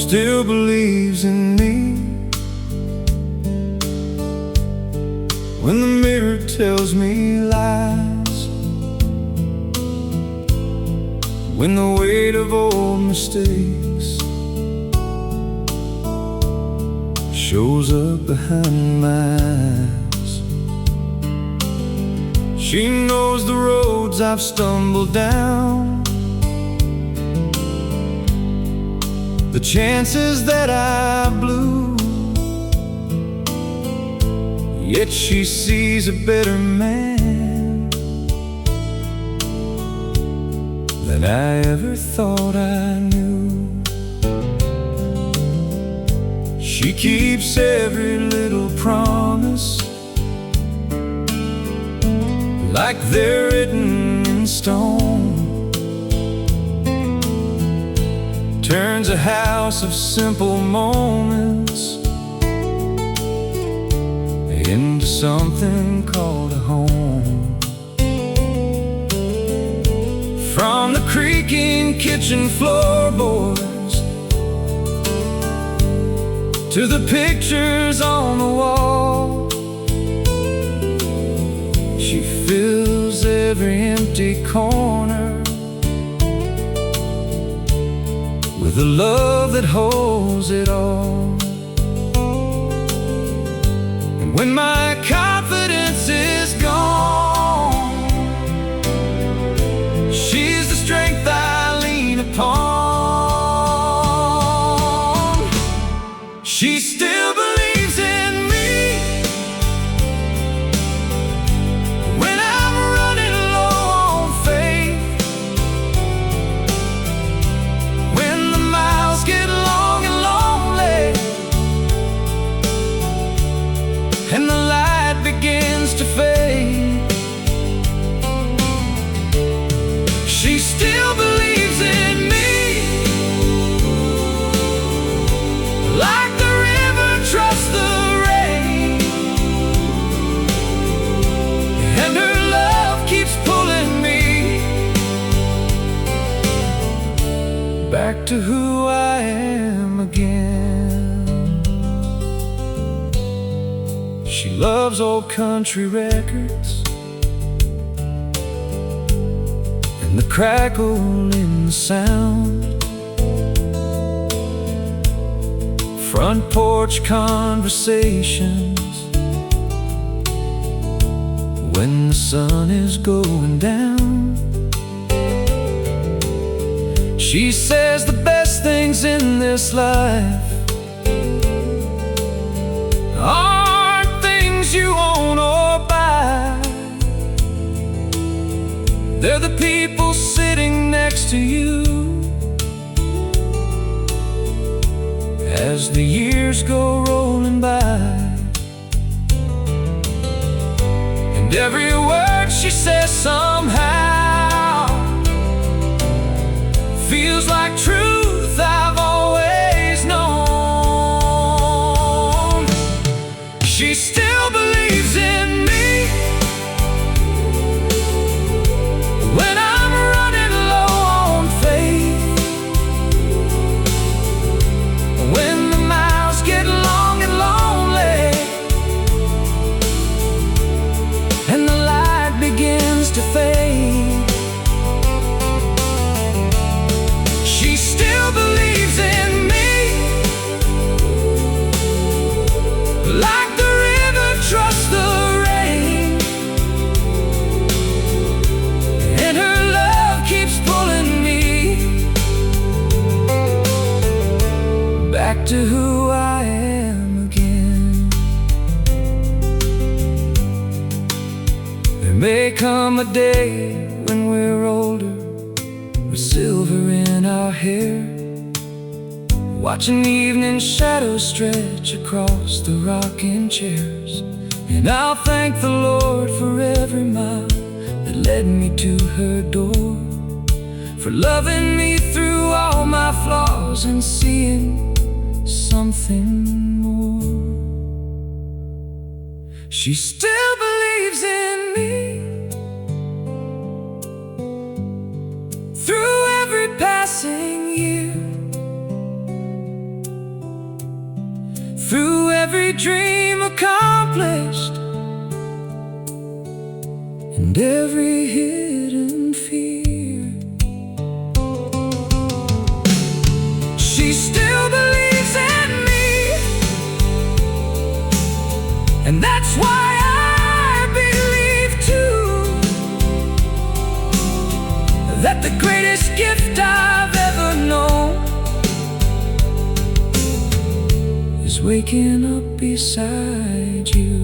still believes in me. When the mirror tells me lies, when the weight of old mistakes shows up behind my eyes, she knows the roads I've stumbled down, the chances that I blew. Yet she sees a better man than I ever thought I knew. She keeps every little promise like they're written in stone, turns a house of simple moments into something called a home. From the creaking kitchen floorboards to the pictures on the wall, she fills every empty corner with a love that holds it all. When my confidence is gone, she's the strength I lean upon. She still believes in me when I'm running low on faith, when the miles get long and lonely and the light begins to fade. She still believes in me, like the river trusts the rain, and her love keeps pulling me back to who I am again. She loves old country records and the crackle in the sound, front porch conversations when the sun is going down. She says the best things in this life aren't things you own or buy, they're the people sitting next to you as the years go rolling by. And every word she says somehow feels like truth I've always known. She still believes in me when I'm running low on faith, when the miles get long and lonely and the light begins to fade. She still believes in me, like the river trusts the rain, and her love keeps pulling me back to who I am again. There may come a day when we're older, with silver in our hair, watching evening shadows stretch across the rocking chairs, and I'll thank the Lord for every mile that led me to her door, for loving me through all my flaws and seeing something more. She still believes in me through every passing year, every dream accomplished, and every hidden fear. She still believes in me, and that's why I believe too, that the greatest gift I've ever known is waking up beside you.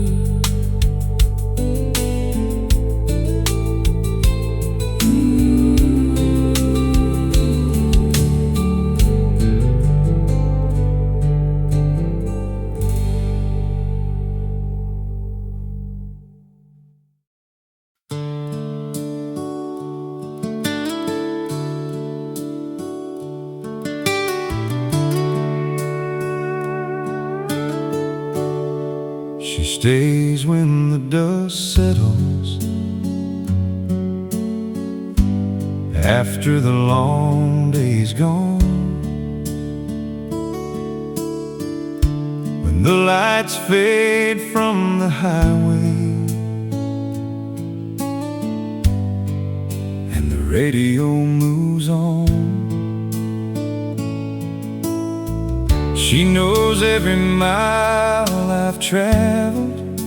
She stays when the dust settles, after the long day's gone, when the lights fade from the highway and the radio moves on. She knows every mile I've traveled,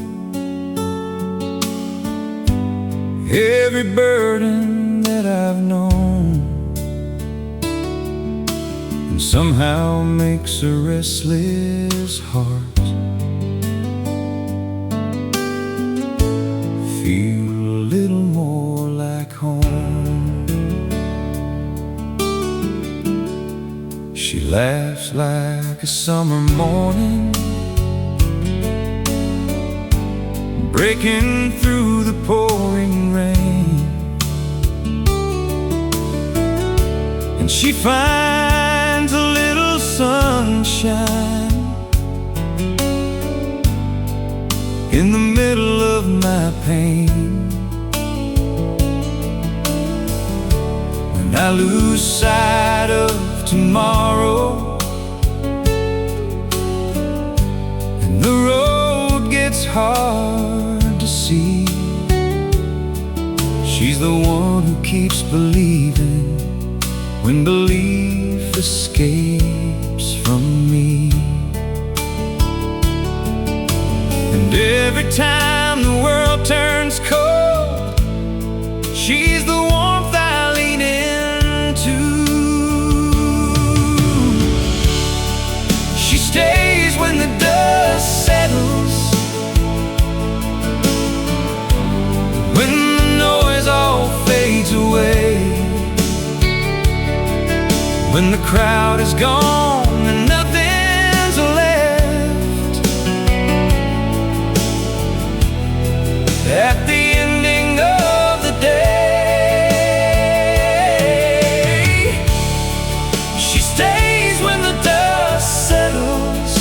every burden that I've known, and somehow makes a restless heart feel a little more like home. She laughs like a summer morning, breaking through the pouring rain, and she finds a little sunshine in the middle of my pain. When I lose sight of tomorrow and the road gets hard to see, she's the one who keeps believing when belief escapes from me. And every time the world turns cold, she's the warmth I lean into. She stays when the dust settles, when the noise all fades away, when the crowd is gone and nothing's left. At the ending of the day, she stays when the dust settles,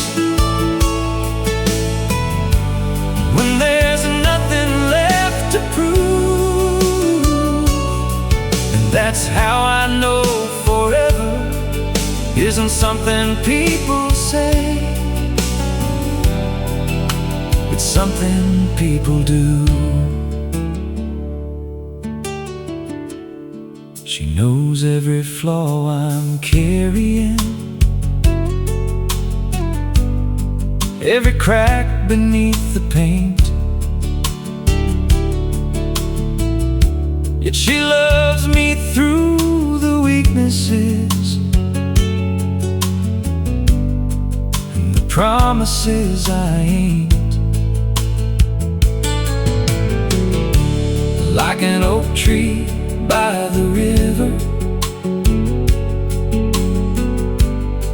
when there's nothing left to prove. And that's how I know forever isn't something people say, it's something people do. She knows every flaw I'm carrying, every crack beneath the paint, yet she loves me through the weaknesses and the promises I ain't. Like an oak tree by the river,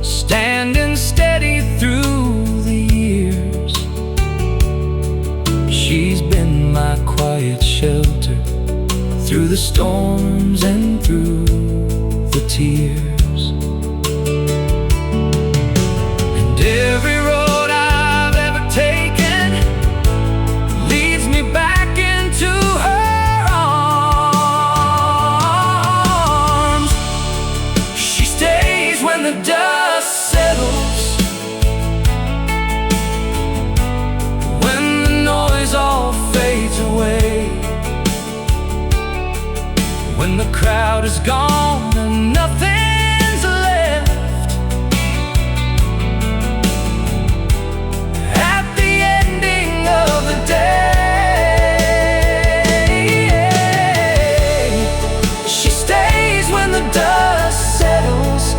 standing steady through the years. She's been my quiet shelter through the storms and through the tears. And every road I've ever taken leads me back into her arms. She stays when the dust settles, when the crowd is gone and nothing's left. At the ending of the day, she stays when the dust settles,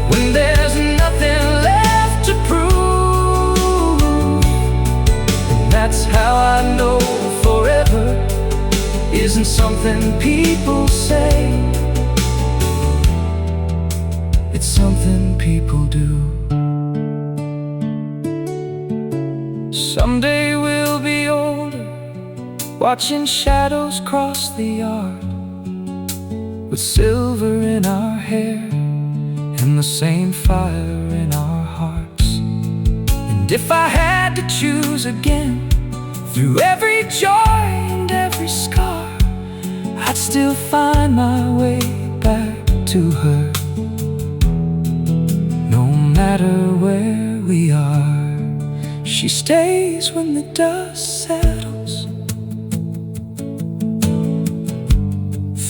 when there's nothing left to prove. And that's how I know forever isn't something people say, it's something people do. Someday we'll be older, watching shadows cross the yard, with silver in our hair and the same fire in our hearts. And if I had to choose again, through every joy and every scar, I'd still find my way back to her, no matter where we are. She stays when the dust settles,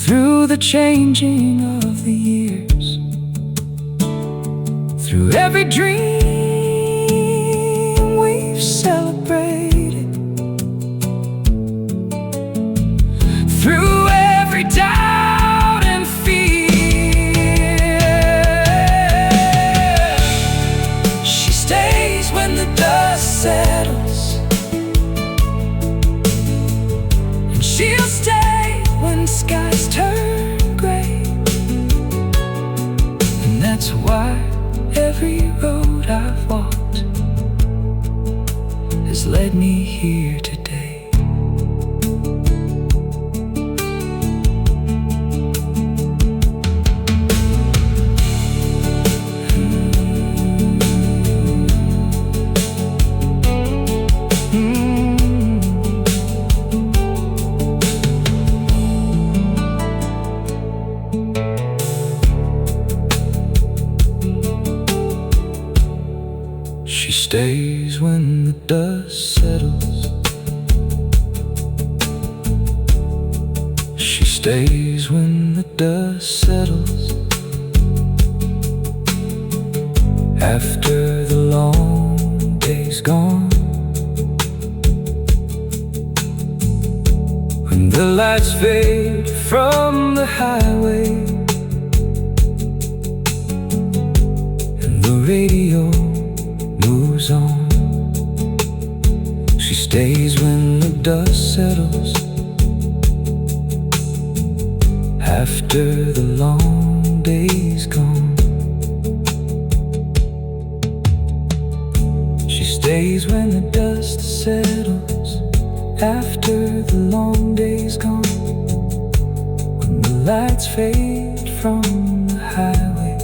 through the changing of the years, through every dream we've celebrated, through every doubt and fear. She stays when the dust settles, and she'll stay when skies turn gray. And that's why every road I've walked has led me here today. She stays when the dust settles, she stays when the dust settles, after the long day's gone, when the lights fade from the highway and the radio moves on. She stays when the dust settles, after the long day's gone. She stays when the dust settles, after the long day's gone, when the lights fade from the highway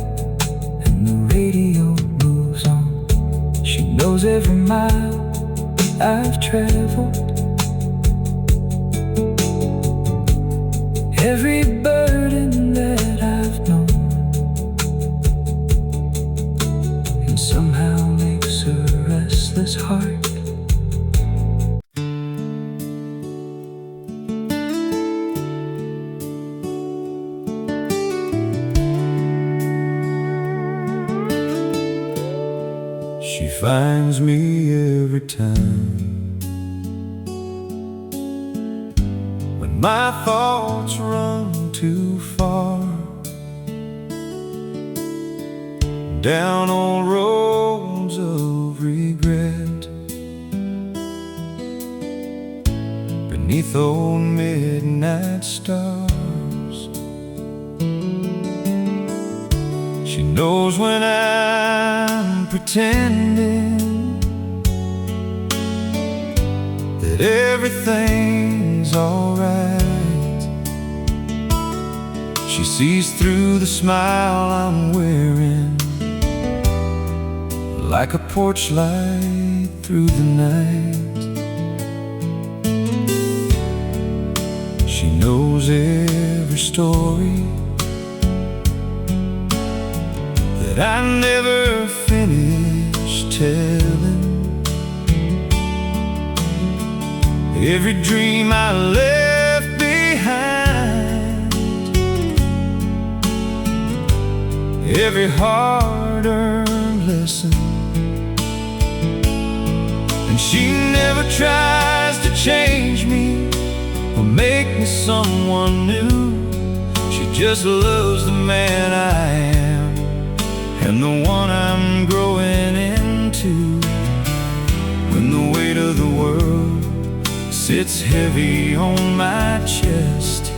and the radio moves on. She knows every mile I've traveled, every burden that I've known, and somehow makes a restless heart finds me every time when my thoughts run too far down all roads of regret, beneath old midnight stars. She knows when I'm pretending that everything's alright. She sees through the smile I'm wearing, like a porch light through the night. She knows every story that I never finished telling, every dream I left behind, every hard-earned lesson. And she never tries to change me or make me someone new. She just loves the man I am and the one I'm growing into. When the weight of the world sits heavy on my chest,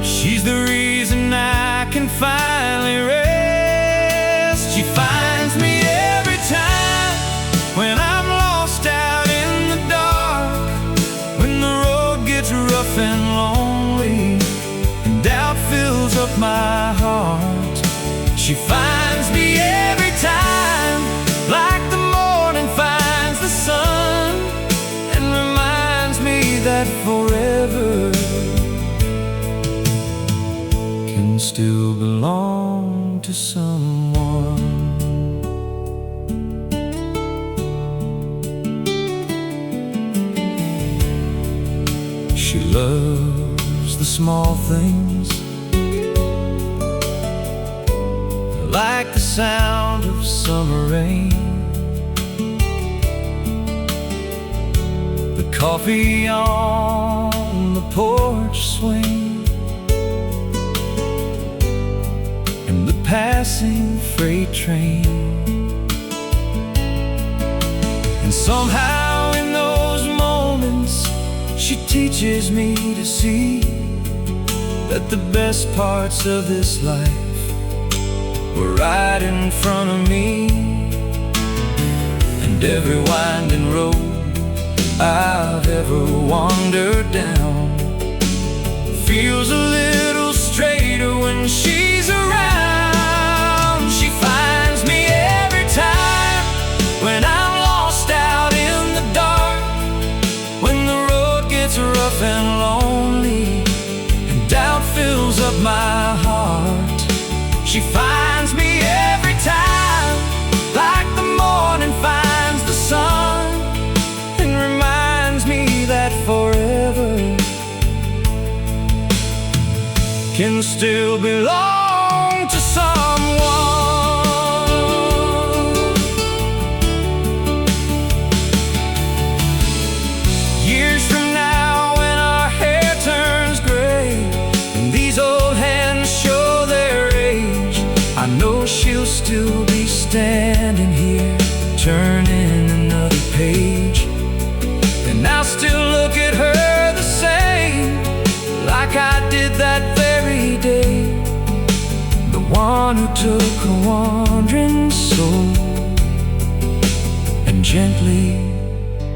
she's the reason I can finally rest. She finds me every time when I'm lost out in the dark, when the road gets rough and lonely and doubt fills up my heart. She finds me every time, like the morning finds the sun, and reminds me that forever can still belong to someone. She loves the small things, like the sound of summer rain, the coffee on the porch swing, and the passing freight train. And somehow in those moments she teaches me to see that the best parts of this life were right in front of me. And every winding road I've ever wandered down feels a little straighter when she's around. She finds me every time when I'm lost out in the dark, when the road gets rough and lonely and doubt fills up my heart. She finds me every time, like the morning finds the sun, and reminds me that forever can still belong to someone. Years from now, when our hair turns gray and these old hands show their age, I know she'll still be standing here, turning another page. And I'll still look at her the same, like I did that very day. The one who took a wandering soul and gently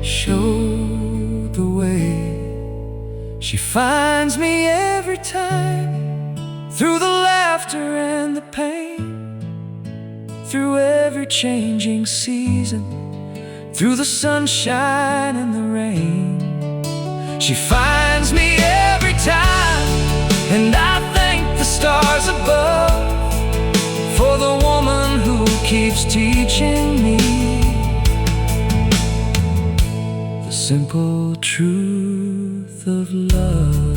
showed the way. She finds me every time, through the laughter and the pain, through every changing season, through the sunshine and the rain. She finds me every time, and I thank the stars above for the woman who keeps teaching me the simple truth of love.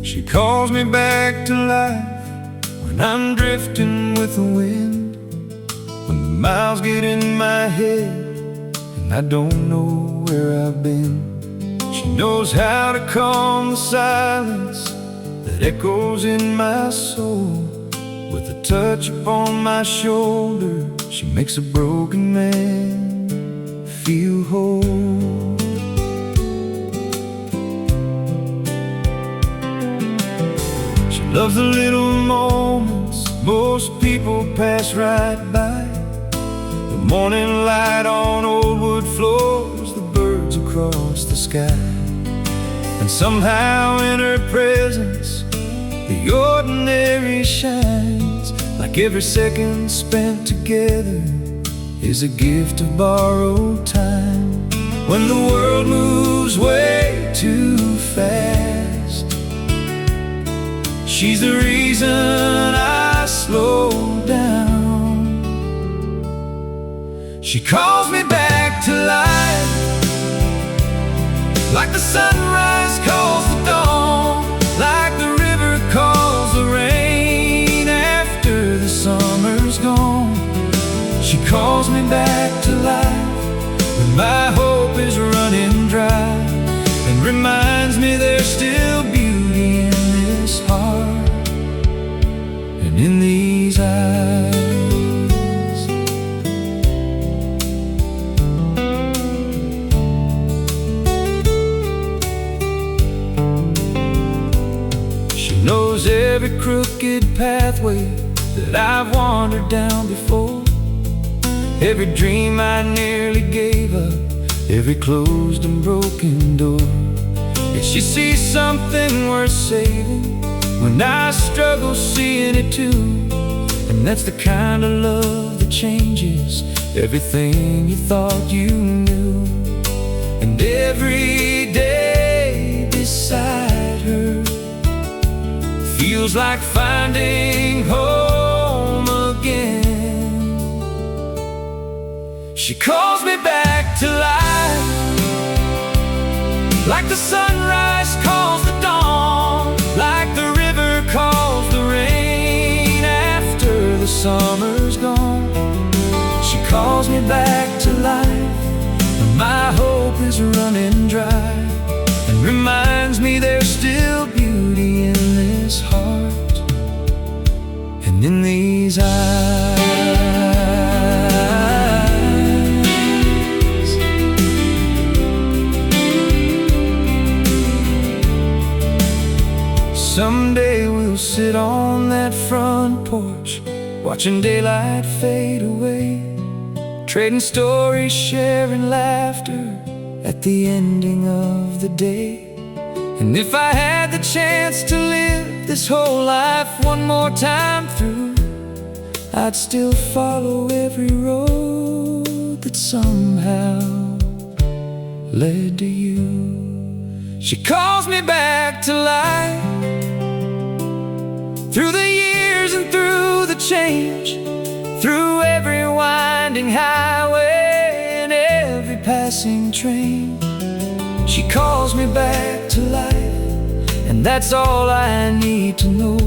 She calls me back to life when I'm drifting with the wind, when the miles get in my head and I don't know where I've been. She knows how to calm the silence that echoes in my soul. With a touch upon my shoulder, she makes a broken man feel whole. Loves the little moments most people pass right by. The morning light on old wood floors, the birds across the sky. And somehow in her presence, the ordinary shines. Like every second spent together is a gift of borrowed time. When the world moves way too fast, she's the reason I slow down. She calls me back to life, like the sunrise calls the dawn, like the river calls the rain after the summer's gone. She calls me back to life when my hope is running dry, and reminds me there's still beauty in this heart and in these eyes. She knows every crooked pathway that I've wandered down before, every dream I nearly gave up, every closed and broken door. Yet she sees something worth saving when I struggle seeing it too. And that's the kind of love that changes everything you thought you knew. And every day beside her feels like finding home again. She calls me back to life, like the sunrise calls the dawn, like the river calls the rain after the summer's gone. She calls me back to life when my hope is running dry, and reminds me there's still beauty in this heart and in these eyes. Someday we'll sit on that front porch, watching daylight fade away, trading stories, sharing laughter at the ending of the day. And if I had the chance to live this whole life one more time through, I'd still follow every road that somehow led to you. She calls me back to life, through the years and through the change, through every winding highway and every passing train. She calls me back to life, and that's all I need to know.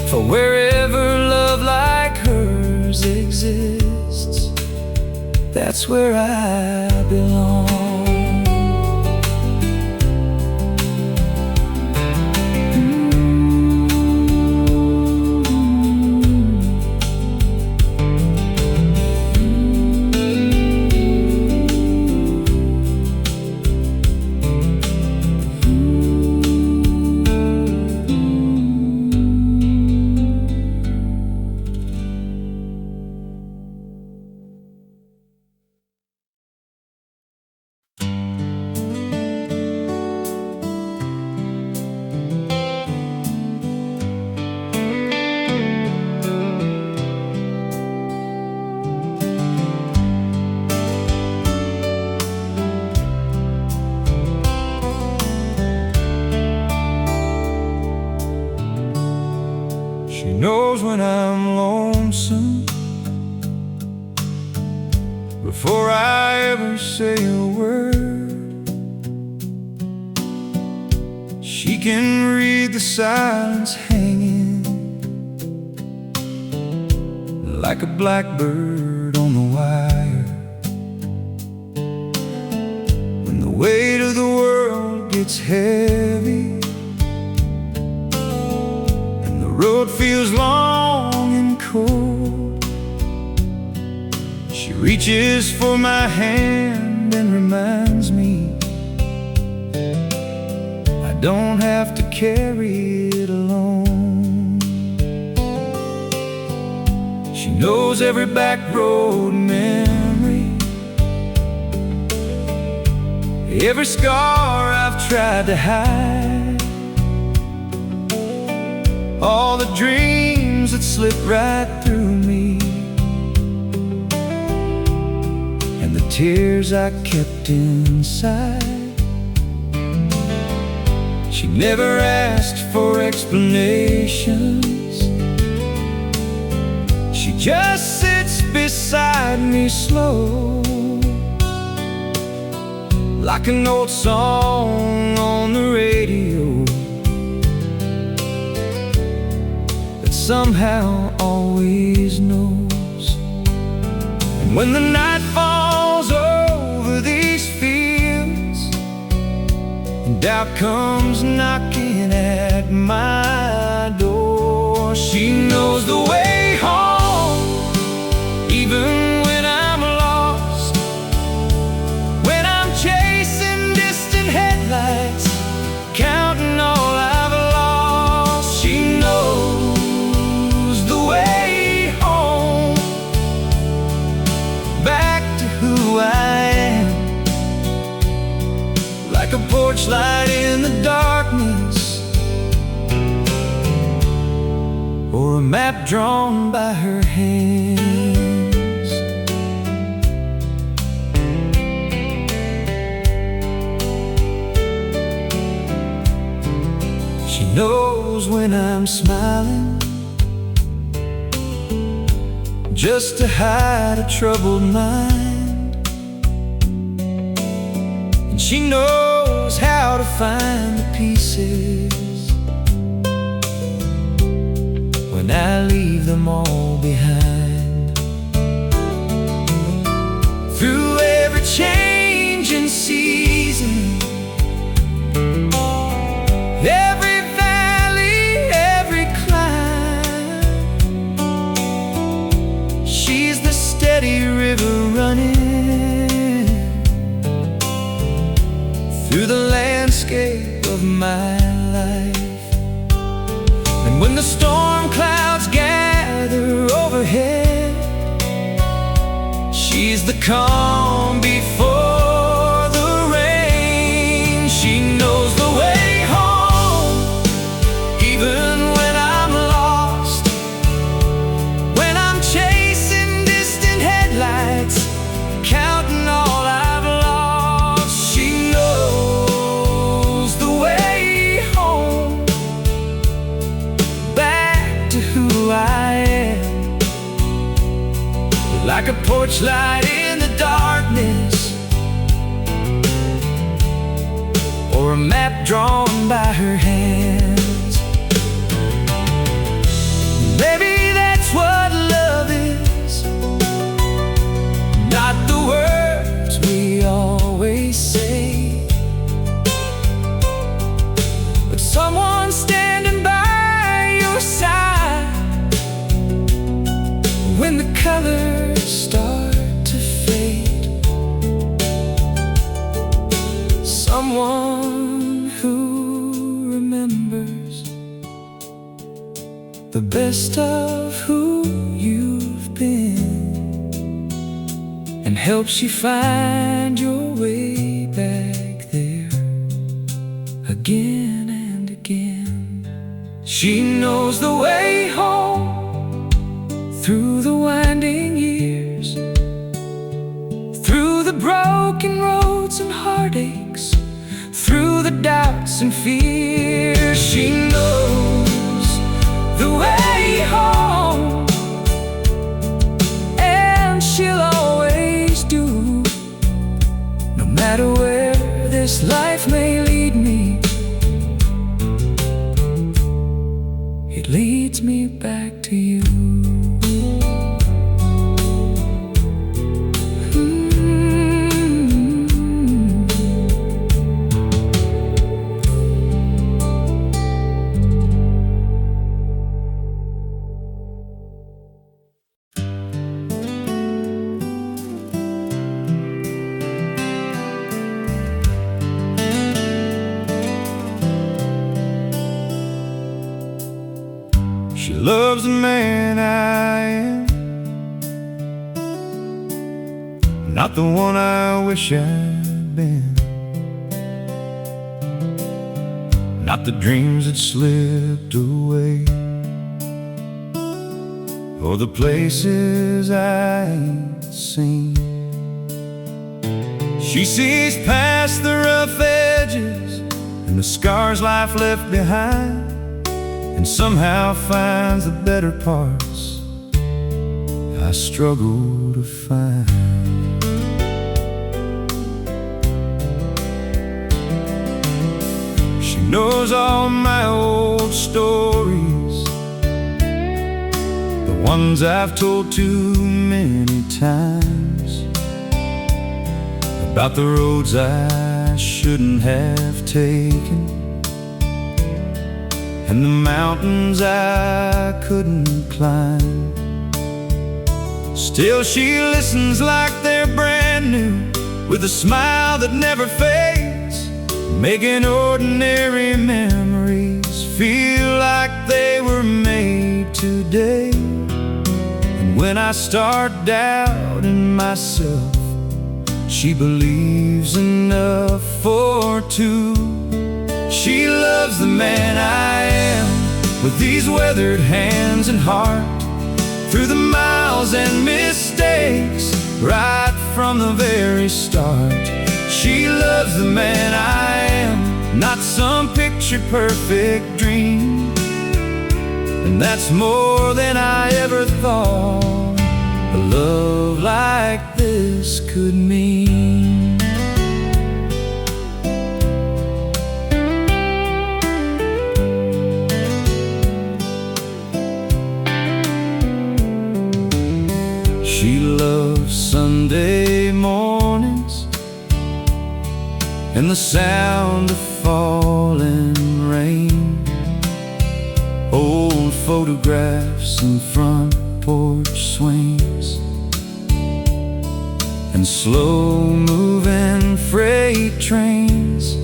For wherever love like hers exists, that's where I belong. She knows when I'm lonesome before I ever say a word. She can read the silence hanging like a blackbird on the wire. When the weight of the world gets heavy, the road feels long and cold, she reaches for my hand and reminds me I don't have to carry it alone. knows every back road memory, every scar I've tried to hide, all the dreams that slip right through me, and the tears I kept inside. She never asked for explanations. She just sits beside me slow, like an old song on the radio that somehow always knows. And when the night falls over these fields and doubt comes knocking at my door, she knows the way home, even when I'm lost, when I'm chasing distant headlights, counting all I've lost. She knows the way home, back to who I am, like a porch light in the darkness, or a map drawn by her hands. She knows when I'm smiling, just to hide a troubled mind, and she knows how to find the pieces when I leave them all behind. Through every changing season, every valley, every climb, she's the steady river running through the landscape of my life. And when the storm clouds gather overhead, she's the calm before the rain. She knows the way home, even when I'm lost, when I'm chasing distant headlights, counting all I've lost. She knows the way home, back to who I am, like a porch light in the darkness, or a map drawn by her hands. Maybe that's what love is, not the words we always say, but someone standing by your side when the colors start to fade. Someone who remembers the best of who you've been, and helps you find your way back there again and again. She knows the way home, through the winding years, through the broken roads and heartaches, through the doubts and fears. She knows the way home, and she'll always do, no matter where this life may lead me. It leads me back to you. She loves the man I am, not the one I wish I'd been, not the dreams that slipped away, or the places I ain't seen. She sees past the rough edges and the scars life left behind, and somehow finds the better parts I struggle to find. She knows all my old stories, the ones I've told too many times, about the roads I shouldn't have taken, and the mountains I couldn't climb. Still she listens like they're brand new, with a smile that never fades, making ordinary memories feel like they were made today. And when I start doubting myself, she believes enough for two. She loves the man I am, with these weathered hands and heart, through the miles and mistakes, right from the very start. She loves the man I am, not some picture-perfect dream, and that's more than I ever thought a love like this could mean. She loves Sunday mornings and the sound of falling rain, old photographs and front porch swings, and slow-moving freight trains.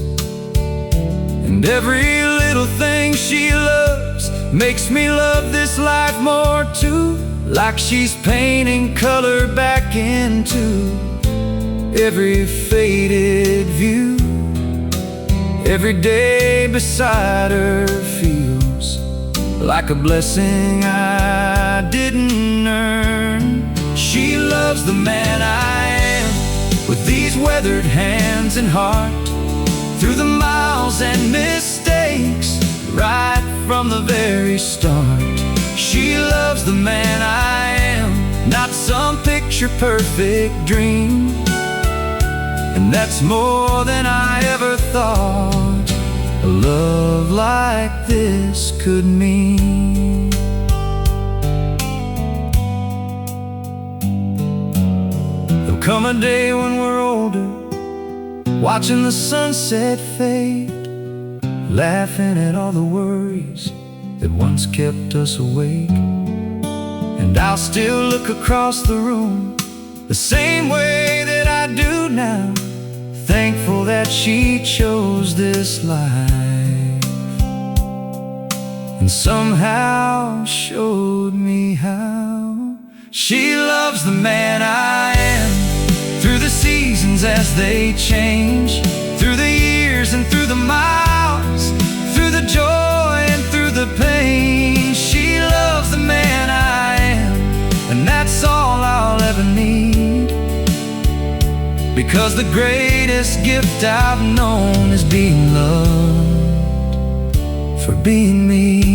And every little thing she loves makes me love this life more too, like she's painting color back into every faded view. Every day beside her feels like a blessing I didn't earn. She loves the man I am, with these weathered hands and heart, through the miles and mistakes, right from the very start. She loves the man I am, not some picture-perfect dream, and that's more than I ever thought a love like this could mean. There'll come a day when we're older, watching the sunset fade, laughing at all the worries that once kept us awake. And I'll still look across the room the same way that I do now, thankful that she chose this life, and somehow showed me how. She loves the man I am, through the seasons as they change, through the years and through the miles, through the joy and through the pain. She loves the man I am, and that's all I'll ever need, because the greatest gift I've known is being loved for being me.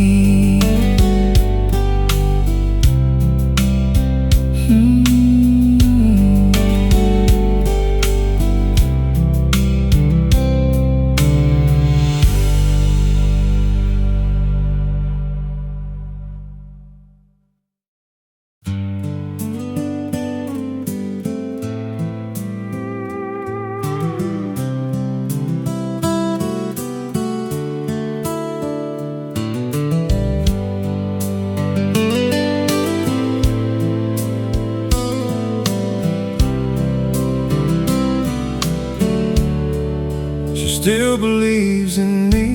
Still believes in me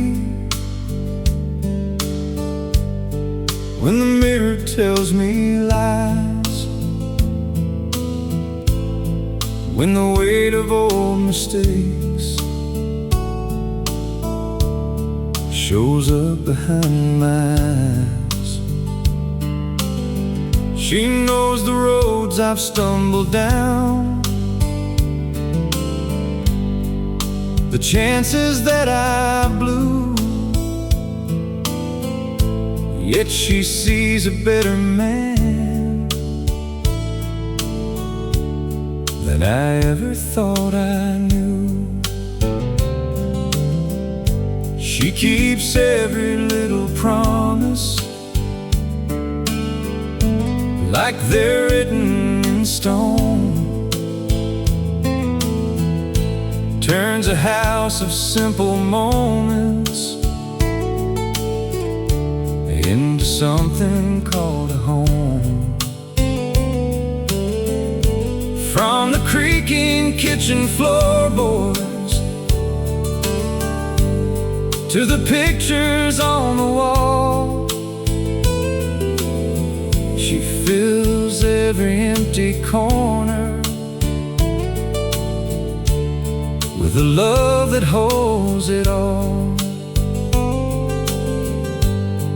when the mirror tells me lies, when the weight of old mistakes shows up behind my eyes. She knows the roads I've stumbled down, the chances that I blew, yet she sees a better man than I ever thought I knew. She keeps every little promise like they're written in stone, turns a house of simple moments into something called a home. From the creaking kitchen floorboards to the pictures on the wall, she fills every empty corner with the love that holds it all.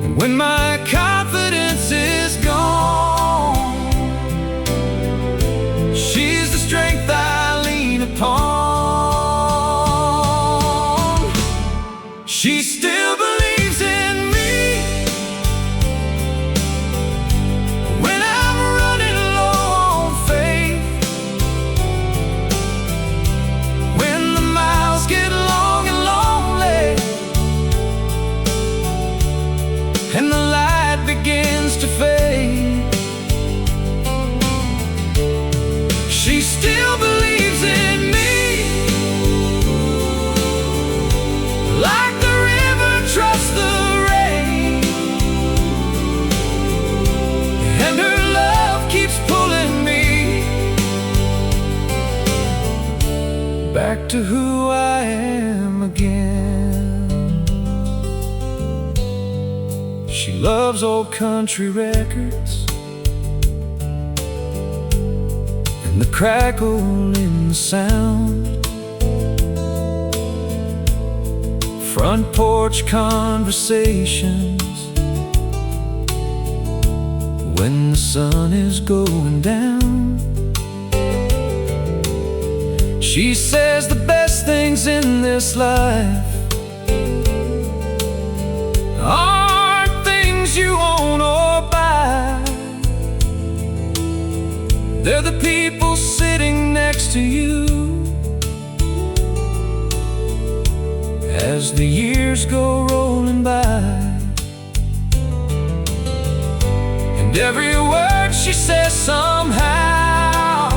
And when my confidence is gone, she's the strength I lean upon. She still believes in me when I'm running low on faith, when the miles get long and lonely and the light begins to fade. She still believes in me like the river trusts the rain, and her love keeps pulling me back to who I am again. She loves old country records and the crackle in the sound, front porch conversations when the sun is going down. She says the best things in this life aren't things you own or buy, they're the people sitting next to you as the years go rolling by. And every word she says somehow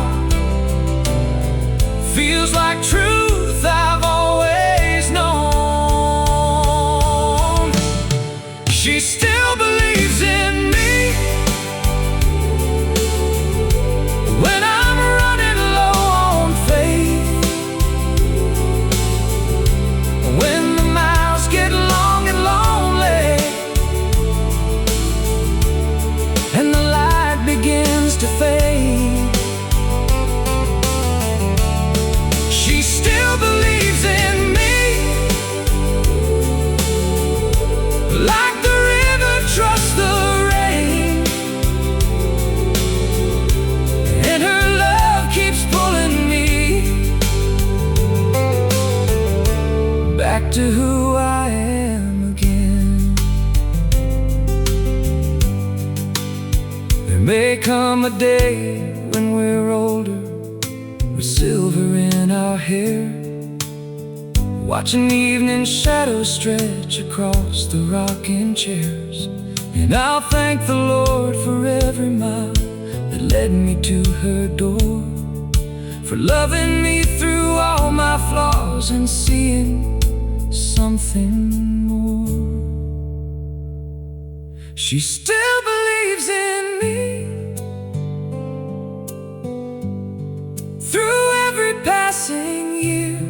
feels like truth I've always known. She still believes in me when I'm running low on faith, when the miles get long and lonely and the light begins to fade. She still believes in me like the river trusts the rain, and her love keeps pulling me back to who I am again. There may come a day when we're older, with silver in our hair, watching evening shadows stretch across the rocking chairs. And I'll thank the Lord for every mile that led me to her door, for loving me through all my flaws and seeing something more. She still believes in me through every passing year,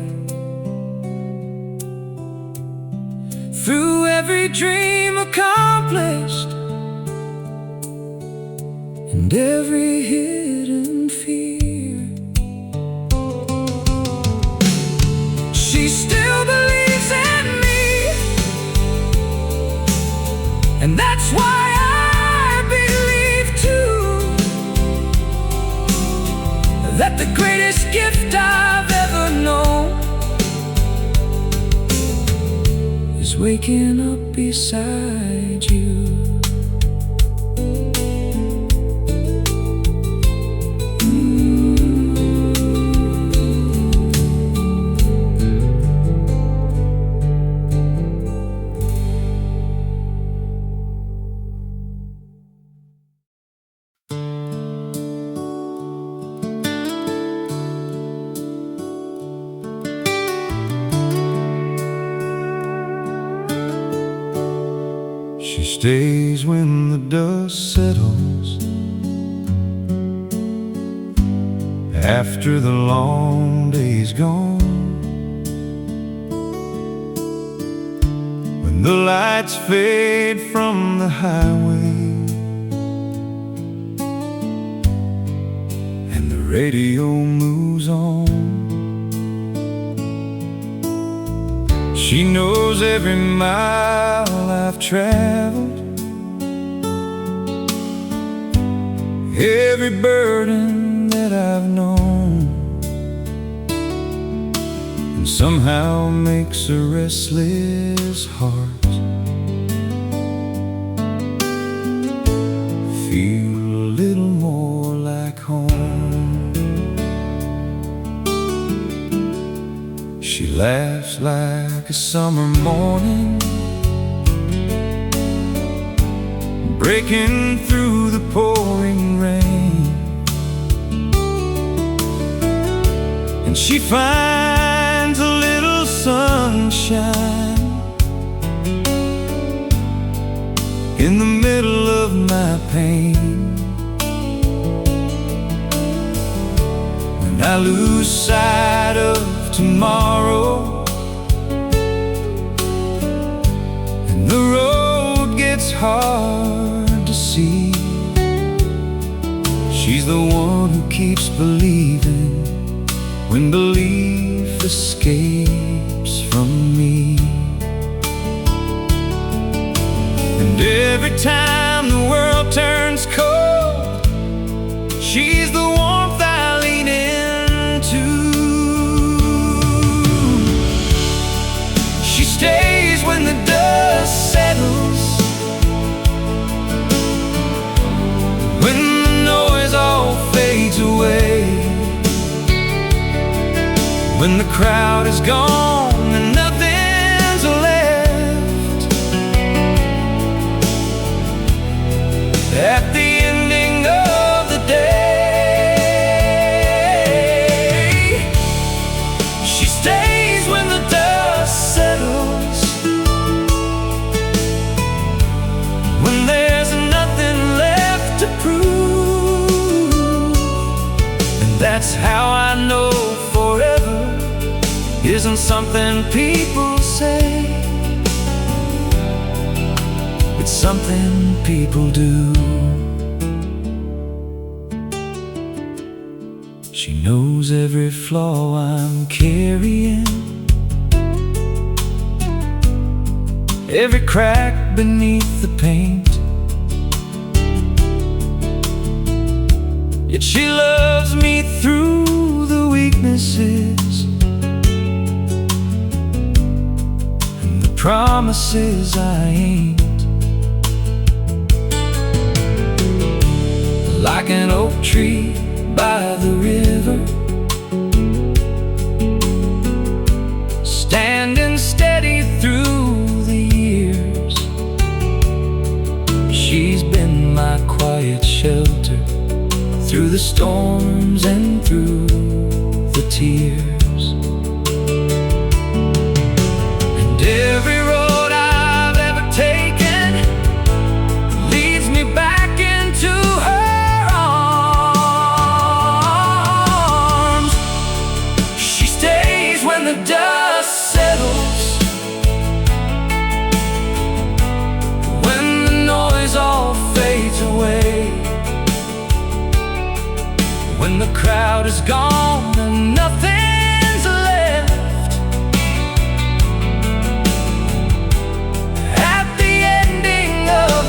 through every dream accomplished and every hidden fear. And that's why I believe too that the greatest gift I've ever known is waking up beside you. She stays when the dust settles, after the long day's gone, when the lights fade from the highway and the radio moves on. She knows every mile I've traveled, every burden that I've known, and somehow makes a restless heart feel a little more like home. She laughs like a summer morning, breaking through the pouring rain, and she finds a little sunshine in the middle of my pain. When I lose sight of tomorrow and the road gets hard to see, she's the one who keeps believing when belief escapes from me. And every time the world turns cold, she's the warmth I lean into. She stays when the dust settles, when the noise all fades away, when the crowd is gone and nothing's left. At the ending of the day, she stays when the dust settles, when there's nothing left to prove. And that's how I know forever isn't something people say, it's something people do. She knows every flaw I'm carrying, every crack beneath the paint, yet she loves me through the weaknesses and the promises I ain't. Like an oak tree by the river, standing steady through the years. She's been my quiet shelter through the storms and through the tears. And every road I've ever taken leads me back into her arms. She stays when the dust settles, when the noise all fades away, when the crowd is gone and nothing's left. At the ending of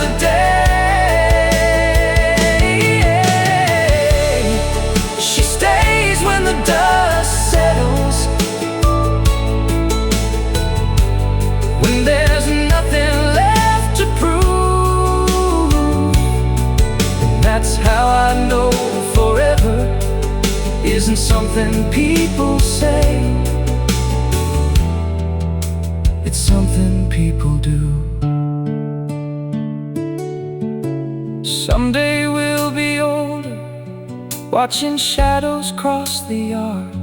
isn't something people say, it's something people do. Someday we'll be older, watching shadows cross the yard,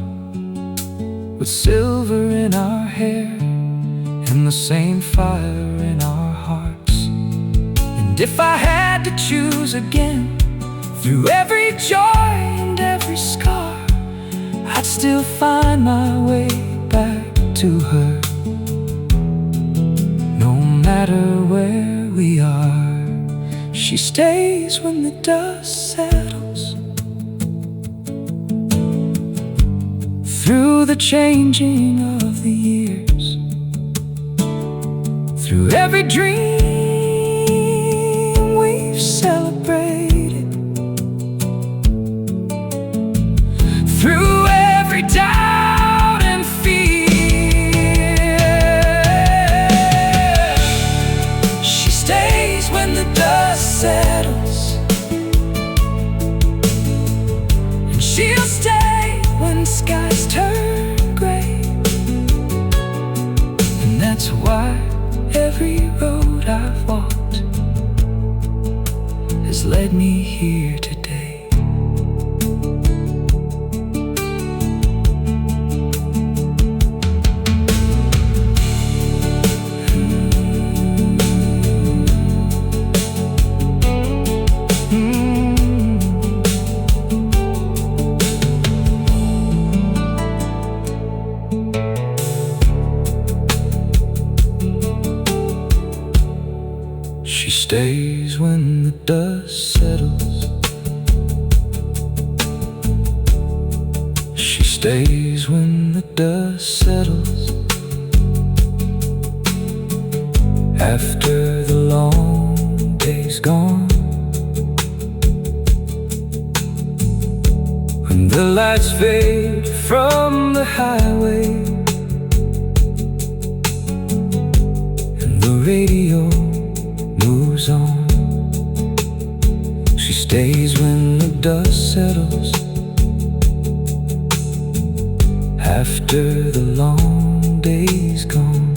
with silver in our hair and the same fire in our hearts. And if I had to choose again, through every joy and every scar, I'd still find my way back to her. No matter where we are, she stays when the dust settles. Through the changing of the years, through every dream we've celebrated, through every doubt and fear, she stays when the dust settles, and she'll stay when skies turn gray. And that's why every road I've walked has led me here today. She stays when the dust settles. She stays when the dust settles. After the long day's gone, when the lights fade from the highway and the radio moves on, she stays when the dust settles. After the long day's gone,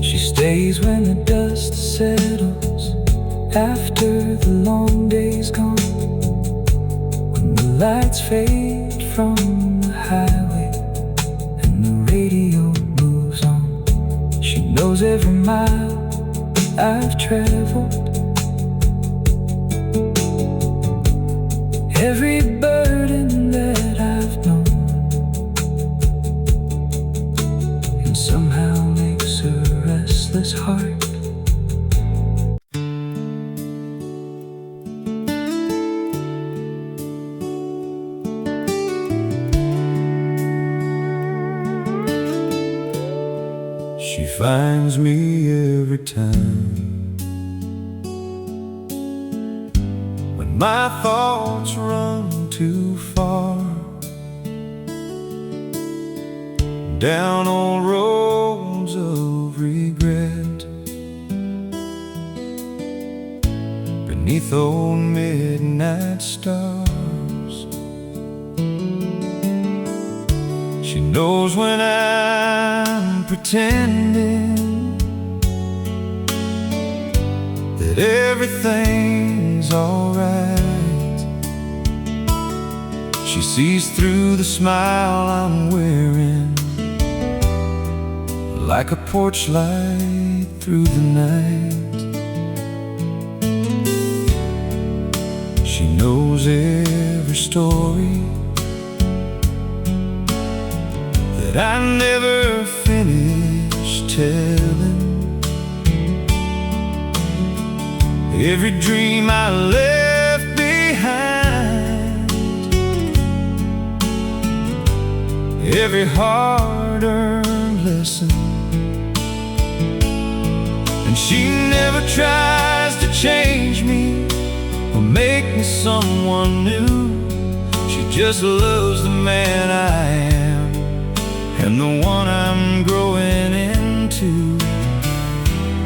she stays when the dust settles. After the long day's gone, when the lights fade from the highway and the radio moves on, she knows every mile I've traveled, every burden that I've known, and somehow makes a restless heart finds me every time when my thoughts run too far down all roads of regret, beneath old midnight stars. She knows when I'm pretending that everything's alright. She sees through the smile I'm wearing, like a porch light through the night. She knows every story that I never finished telling, every dream I left behind, every hard-earned lesson. And she never tries to change me or make me someone new. She just loves the man I am and the one I'm growing into.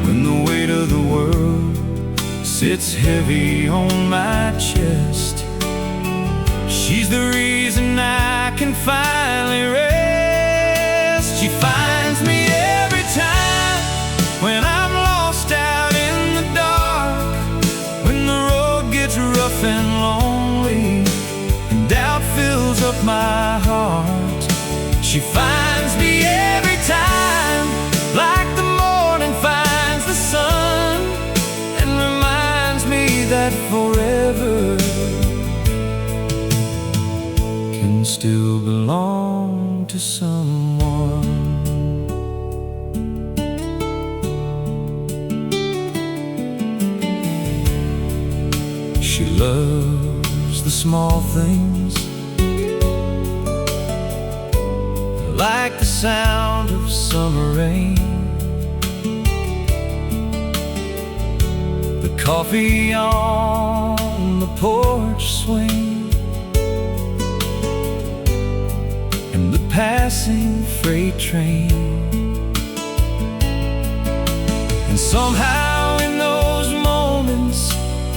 When the weight of the world sits heavy on my chest, the reason I can finally rest. She finds me every time when I'm lost out in the dark, when the road gets rough and lonely and doubt fills up my heart. She finds me every time, like the morning finds the sun, and reminds me that forever can still belong to someone. She loves the small things, like the sound of summer rain, the coffee on the porch swing, and the passing freight train. And somehow in those moments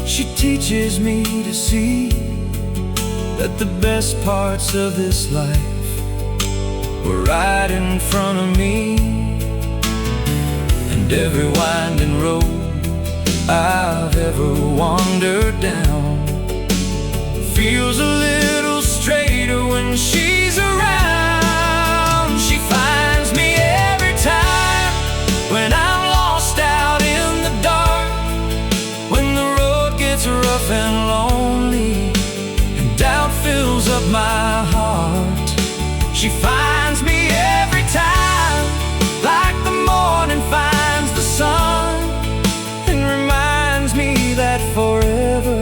she teaches me to see that the best parts of this life were right in front of me. And every winding road I've ever wandered down feels a little straighter when she's around. She finds me every time when I'm lost out in the dark, when the road gets rough and lonely and doubt fills up my heart. She finds me every time, like the morning finds the sun, and reminds me that forever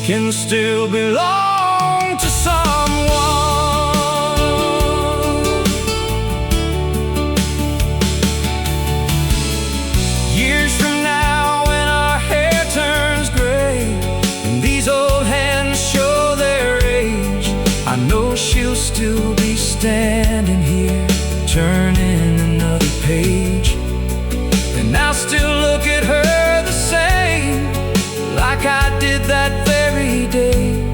can still belong to someone. Years from now, when our hair turns gray and these old hands show their age, I know she'll still be standing here, turning another page. And I'll still look at her the same, like I did that very day.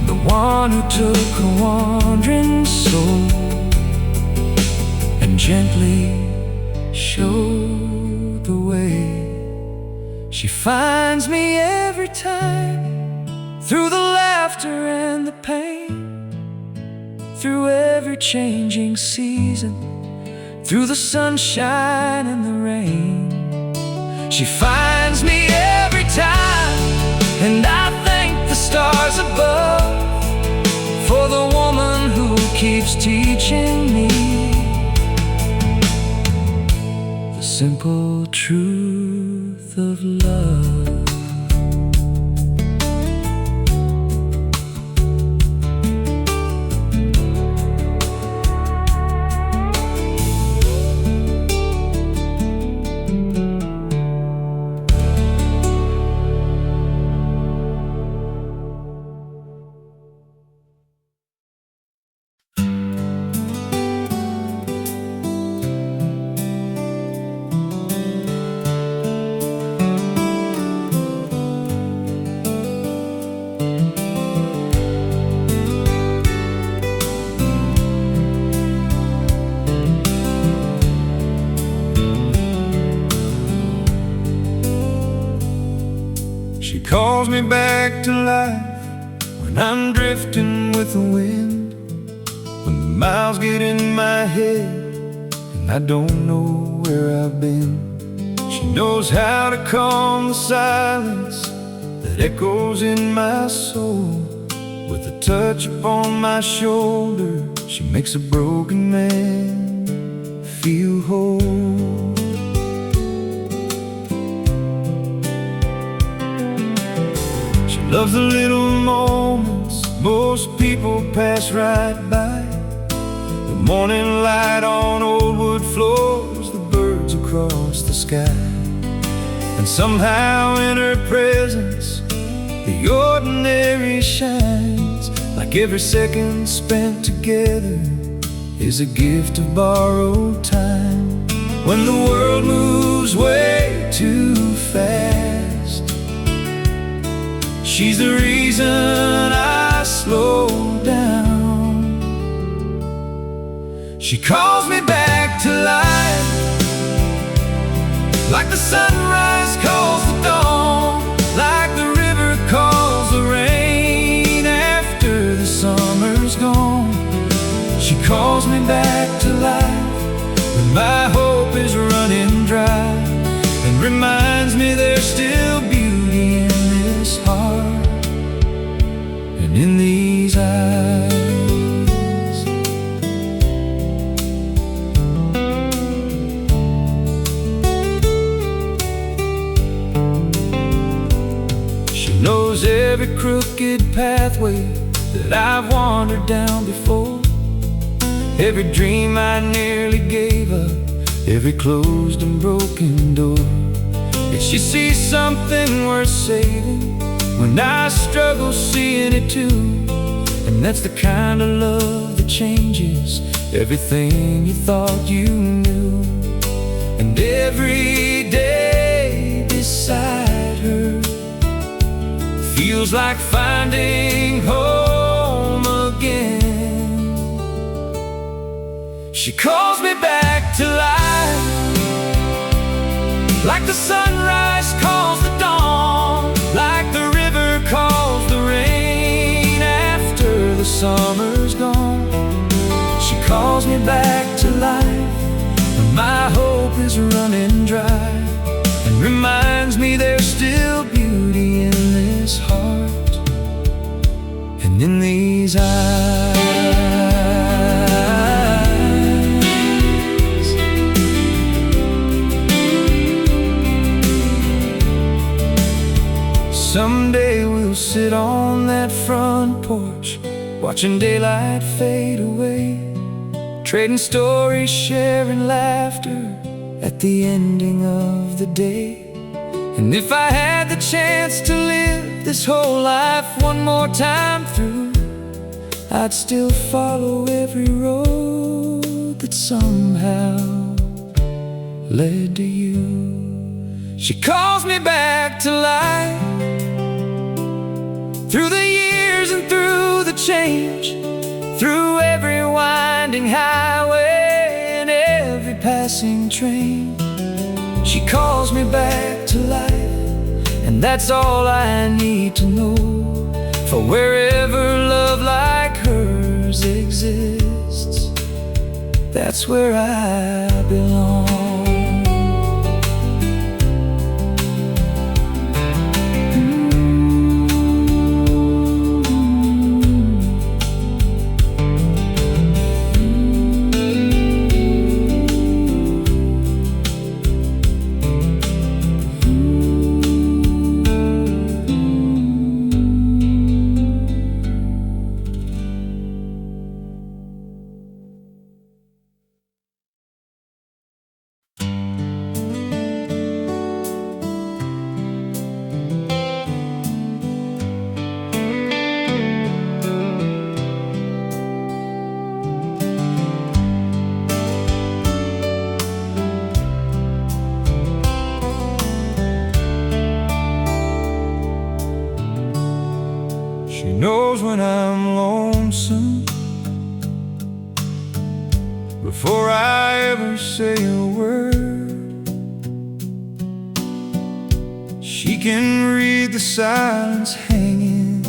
The one who took a wandering soul and gently showed the way. She finds me every time, through the laughter and the pain, through every changing season, through the sunshine and the rain. She finds me every time, and I thank the stars above for the woman who keeps teaching me the simple truth of love. She calls me back to life when I'm drifting with the wind, when the miles get in my head and I don't know where I've been. She knows how to calm the silence that echoes in my soul. With a touch upon my shoulder, she makes a broken man feel whole. Loves the little moments most people pass right by. The morning light on old wood floors, the birds across the sky. And somehow in her presence, the ordinary shines, like every second spent together is a gift of borrowed time. When the world moves way too fast, She's the reason I slow down. She calls me back to life, like the sunrise calls the dawn, like the river calls the rain after the summer's gone. She calls me back to life when my hope is running dry, and reminds me there's still beauty in this heart and in these eyes. She knows every crooked pathway that I've wandered down before, every dream I nearly gave up, every closed and broken door. Yet she sees something worth saving when I struggle seeing it too. And that's the kind of love that changes everything you thought you knew. And every day beside her feels like finding home again. She calls me back to life, like the sunrise calls the dawn, like the river calls the rain after the summer's gone. She calls me back to life when my hope is running dry, and reminds me there's still beauty in this heart and in these eyes. Someday we'll sit on that front porch, watching daylight fade away, trading stories, sharing laughter at the ending of the day. And if I had the chance to live this whole life one more time through, I'd still follow every road that somehow led to you. She calls me back to life, through the years and through the change, through every winding highway and every passing train. She calls me back to life, and that's all I need to know. For wherever love like hers exists, that's where I belong. She knows when I'm lonesome before I ever say a word. She can read the silence hanging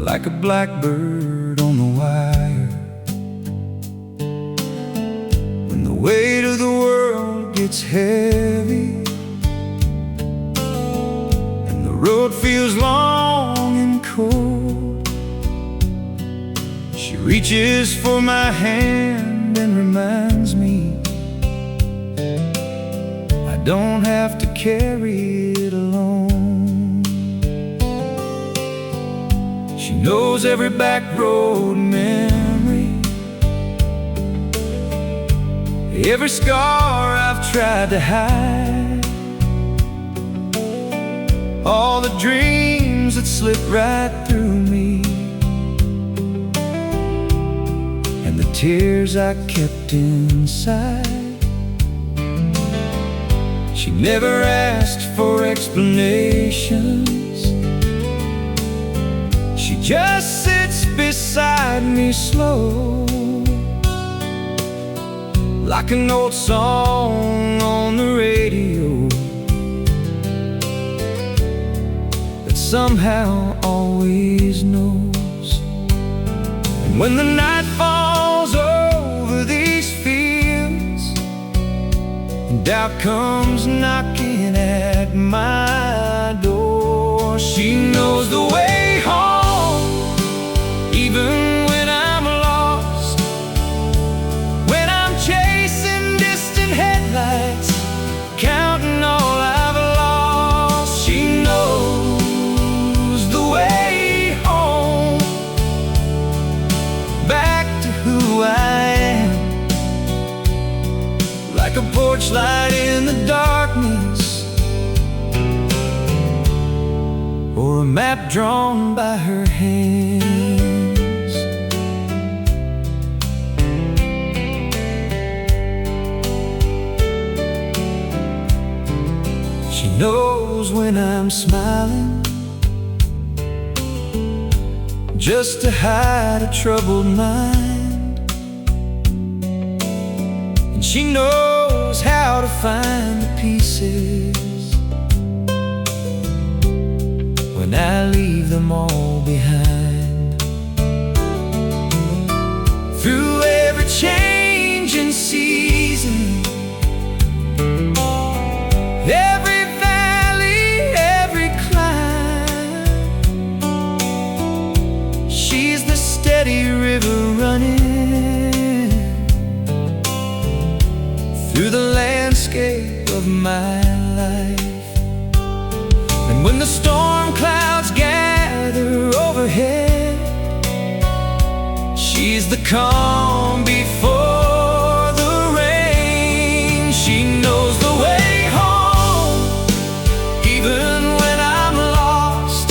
like a blackbird on the wire. When the weight of the world gets heavy, the road feels long and cold, she reaches for my hand and reminds me I don't have to carry it alone. She knows every back road memory, every scar I've tried to hide, all the dreams that slip right through me, and the tears I kept inside. She never asked for explanations. She just sits beside me slow, like an old song on the radio that somehow always knows. And when the night falls over these fields, doubt comes knocking at my door, she knows the way home, even when I'm lost, when I'm chasing distant headlights, counting all I've lost. She knows the way home, back to who I am, like a porch light in the darkness, or a map drawn by her hands. She knows when I'm smiling, just to hide a troubled mind. And she knows how to find the pieces when I leave them all behind. Through every changing season, every valley, every climb, she's the steady river running through the landscape of my life. And when the storm clouds gather overhead, she's the calm before the rain. She knows the way home, even when I'm lost,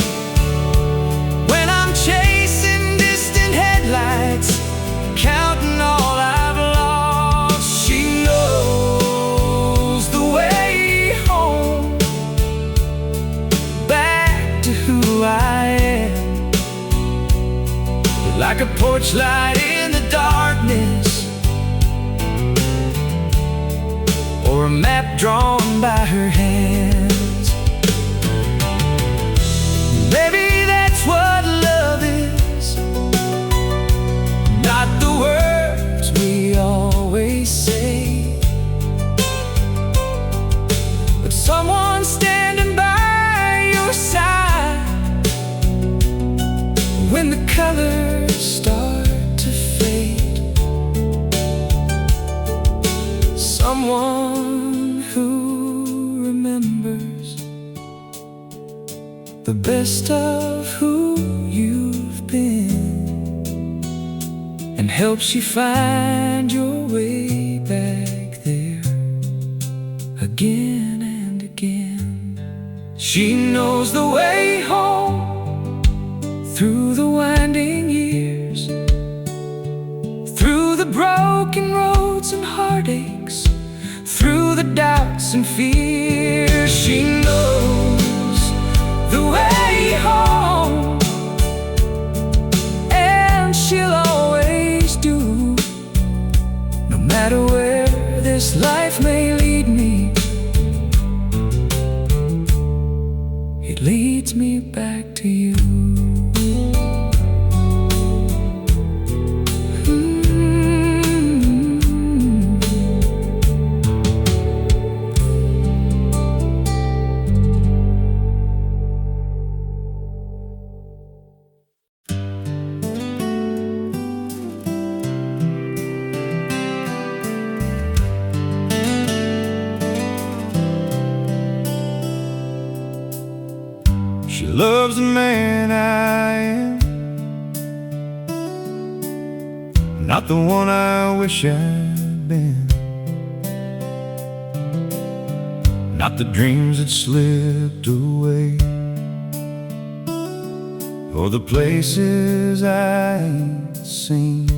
when I'm chasing distant headlights, counting all I've lost. She knows the way home, back to who I am, like a porch light in the darkness, or a map drawn by her hands. Maybe that's what love is, not the words we always say, but someone standing by your side when the colors start to fade. Someone who remembers the best of who you've been, and helps you find your way back there again and again. She knows the way home, through the winding years, through the broken roads and heartaches, through the doubts and fears. She knows the way home, and she'll always do, no matter where this life may lead me. It leads me back to you. She loves the man I am, not the one I wish I'd been, not the dreams that slipped away, or the places I ain't seen.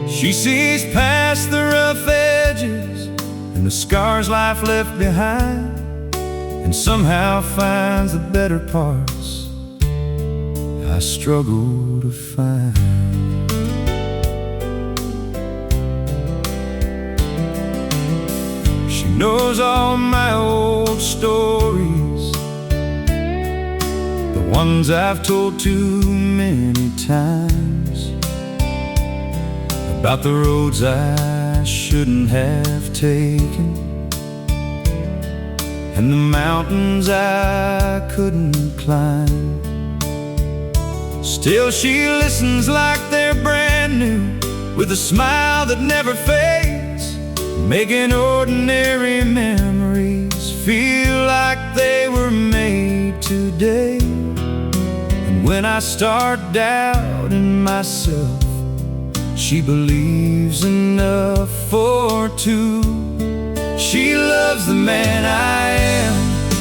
She sees past the rough edges and the scars life left behind, and somehow finds the better parts I struggle to find. She knows all my old stories, the ones I've told too many times, about the roads I shouldn't have taken, and the mountains I couldn't climb. Still she listens like they're brand new, with a smile that never fades, making ordinary memories feel like they were made today. And when I start doubting myself, she believes enough for two. She loves the man I am,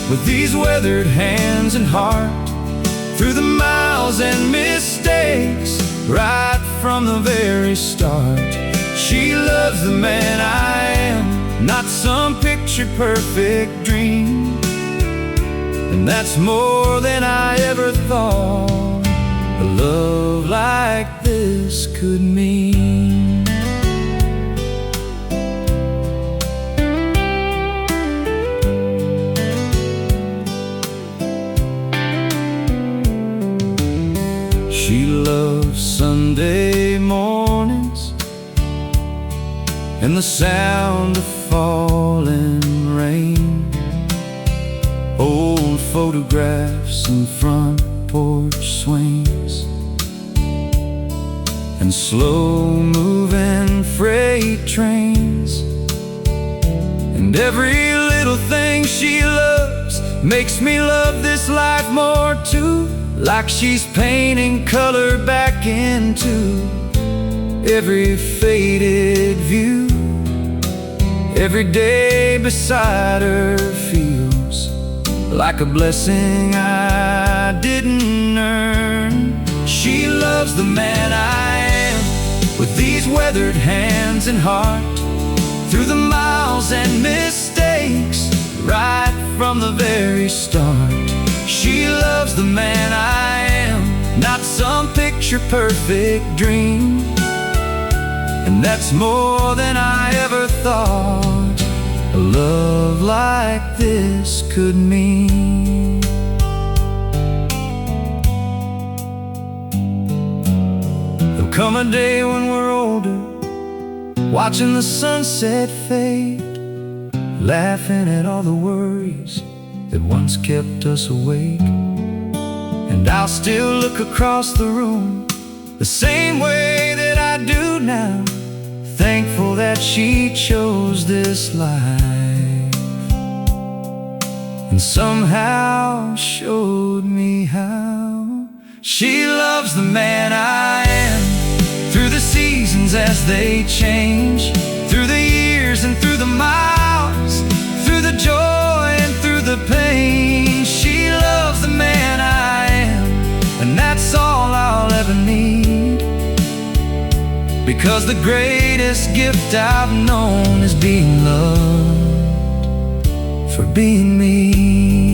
with these weathered hands and heart, through the miles and mistakes, right from the very start. She loves the man I am, not some picture-perfect dream. And that's more than I ever thought a love like this could mean. She loves Sunday mornings and the sound of falling rain, old photographs and front porch swings, and slow-moving freight trains. And every little thing she loves makes me love this life more too, like she's painting color back into every faded view. Every day beside her feels like a blessing I didn't earn. She loves the man I am, with these weathered hands and heart, through the miles and mistakes, right from the very start. She loves the man I am, not some picture-perfect dream. And that's more than I ever thought a love like this could mean. There'll come a day when we're older, watching the sunset fade, laughing at all the worries that once kept us awake. And I'll still look across the room the same way that I do now, thankful that she chose this life, and somehow showed me how. She loves the man I am, through the seasons as they change, through the years and through the miles, through the joy and through the pain. She loves the man I am, and that's all I'll ever need, because the greatest gift I've known is being loved for being me.